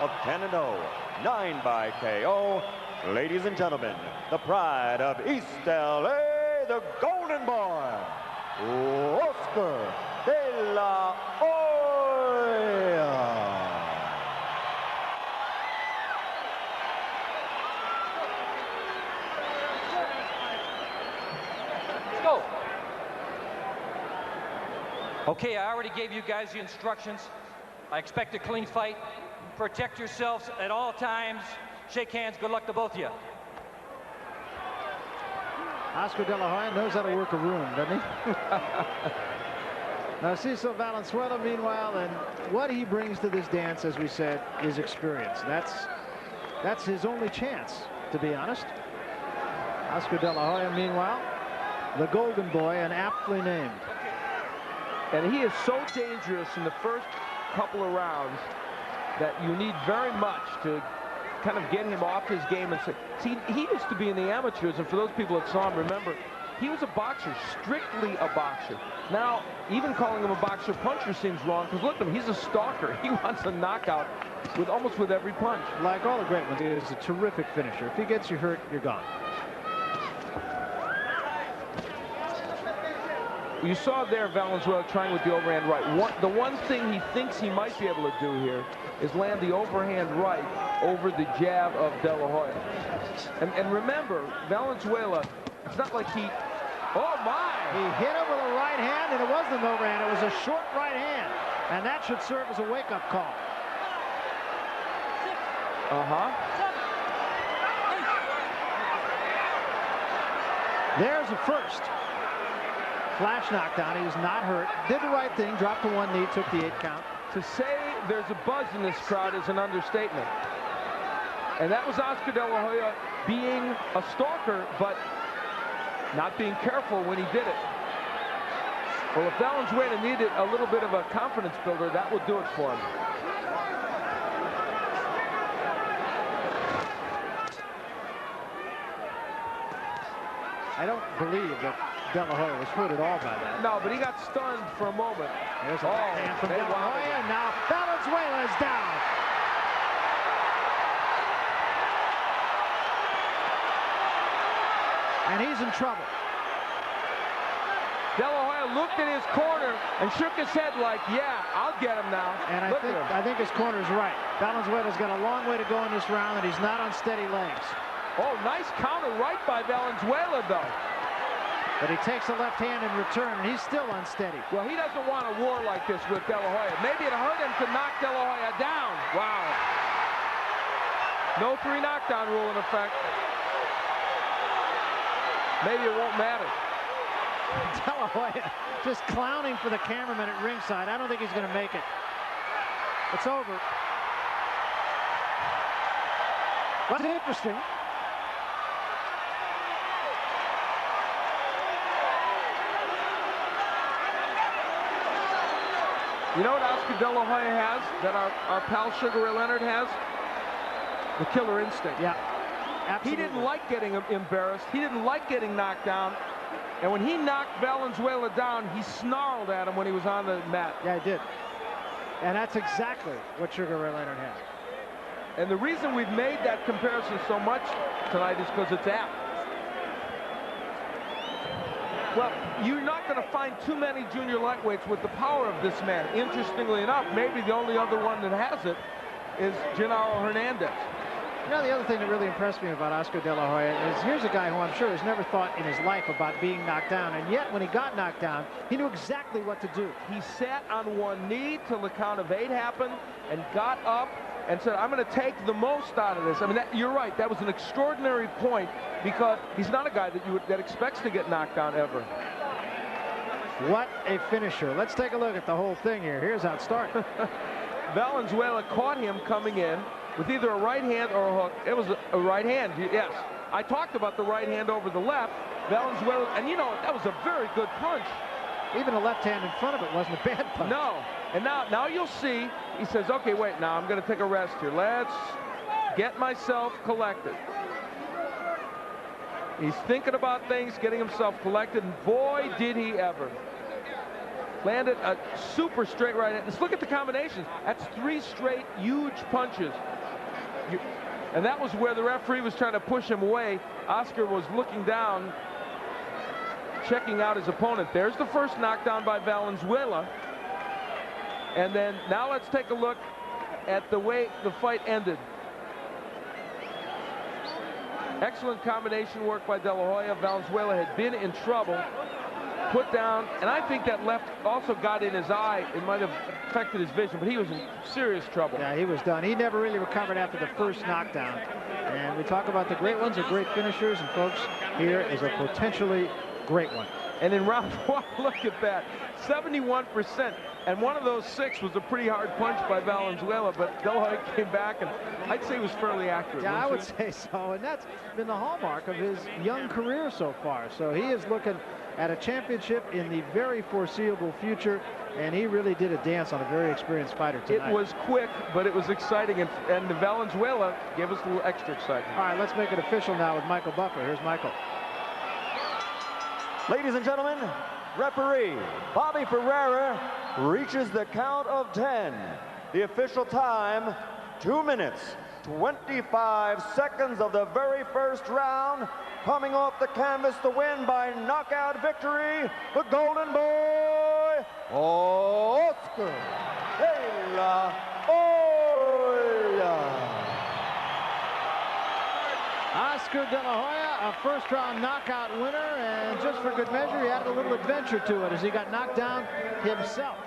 of 10-0, 9 by KO. Ladies and gentlemen, the pride of East LA, the Golden Boy, Oskar De La Hojya. Go. Okay, I already gave you guys the instructions. I expect a clean fight. Protect yourselves at all times. Shake hands. Good luck to both of you. Oskar De La Hojya knows how to work a room, doesn't he? Narciso Valenzuela, meanwhile, and what he brings to this dance, as we said, is experience. That's his only chance, to be honest. Oskar De La Hojya, meanwhile, the Golden Boy, and aptly named. And he is so dangerous in the first couple of rounds that you need very much to kind of get him off his game. And see, he used to be in the amateurs, and for those people that saw him, remember, he was a boxer, strictly a boxer. Now, even calling him a boxer puncher seems wrong, because look at him, he's a stalker. He wants a knockout with almost with every punch. Like all the great ones, he is a terrific finisher. If he gets you hurt, you're gone. You saw there Valenzuela trying with the overhand right. The one thing he thinks he might be able to do here is land the overhand right over the jab of De La Hojya. And remember, Valenzuela, it's not like he, oh my! He hit him with a right hand, and it wasn't an overhand, it was a short right hand. And that should serve as a wake-up call. There's a first. Flash knockdown. He was not hurt. Did the right thing. Dropped to one knee. Took the 8 count. To say there's a buzz in this crowd is an understatement. And that was Oskar De La Hojya being a stalker, but not being careful when he did it. Well, if Valenzuela needed a little bit of a confidence builder, that would do it for him. I don't believe that De La Hojya was hurt at all by that. No, but he got stunned for a moment. There's a hand from De La Hojya. Now Valenzuela is down. And he's in trouble. De La Hojya looked at his corner and shook his head like, yeah, I'll get him now. And I think his corner is right. Valenzuela's got a long way to go in this round, and he's not on steady legs. Oh, nice counter right by Valenzuela, though. But he takes a left hand in return, and he's still unsteady. Well, he doesn't want a war like this with De La Hojya. Maybe it hurt him to knock De La Hojya down. Wow. No 3 knockdown rule in effect. Maybe it won't matter. De La Hojya just clowning for the cameraman at ringside. I don't think he's going to make it. It's over. What's interesting? You know what Oskar De La Hojya has that our pal Sugar Ray Leonard has? The killer instinct. Yeah, absolutely. He didn't like getting embarrassed. He didn't like getting knocked down. And when he knocked Valenzuela down, he snarled at him when he was on the mat. Yeah, he did. And that's exactly what Sugar Ray Leonard has. And the reason we've made that comparison so much tonight is because it's apt. Well, you're not going to find too many junior lightweights with the power of this man. Interestingly enough, maybe the only other one that has it is Genaro Hernandez. You know, the other thing that really impressed me about Oskar De La Hojya is here's a guy who I'm sure has never thought in his life about being knocked down, and yet when he got knocked down, he knew exactly what to do. He sat on one knee till the count of 8 happened and got up and said, I'm going to take the most out of this. I mean, you're right. That was an extraordinary point because he's not a guy that expects to get knocked down ever. What a finisher. Let's take a look at the whole thing here. Here's how it started. Valenzuela caught him coming in with either a right hand or a hook. It was a right hand, yes. I talked about the right hand over the left. Valenzuela, and you know, that was a very good punch. Even a left hand in front of it wasn't a bad punch. No. And now you'll see, he says, okay, wait, now I'm going to take a rest here. Let's get myself collected. He's thinking about things, getting himself collected, and boy, did he ever. landed a super straight right hand. Let's look at the combinations. That's 3 straight huge punches. And that was where the referee was trying to push him away. Oscar was looking down, checking out his opponent. There's the first knockdown by Valenzuela. And then now let's take a look at the way the fight ended. Excellent combination work by De La Hoya. Valenzuela had been in trouble, put down, and I think that left also got in his eye. It might have affected his vision, but he was in serious trouble. Yeah, he was done. He never really recovered after the first knockdown. And we talk about the great ones are great finishers, and folks, here is a potentially great one. And in round 1, look at that, 71%. And one of those 6 was a pretty hard punch by Valenzuela, but De La Hoya came back, and I'd say he was fairly accurate. Yeah, I would say so, and that's been the hallmark of his young career so far. So he is looking at a championship in the very foreseeable future, and he really did a dance on a very experienced fighter tonight. It was quick, but it was exciting, and the Valenzuela gave us a little extra excitement. All right, let's make it official now with Michael Buffer. Here's Michael. Ladies and gentlemen, referee Bobby Ferreira reaches the count of 10. The official time, 2 minutes, 25 seconds of the very first round. Coming off the canvas to win by knockout victory, the Golden Boy, Oskar De La Hoya. Oskar De La Hoya, a first-round knockout winner, and just for good measure, he added a little adventure to it as he got knocked down himself.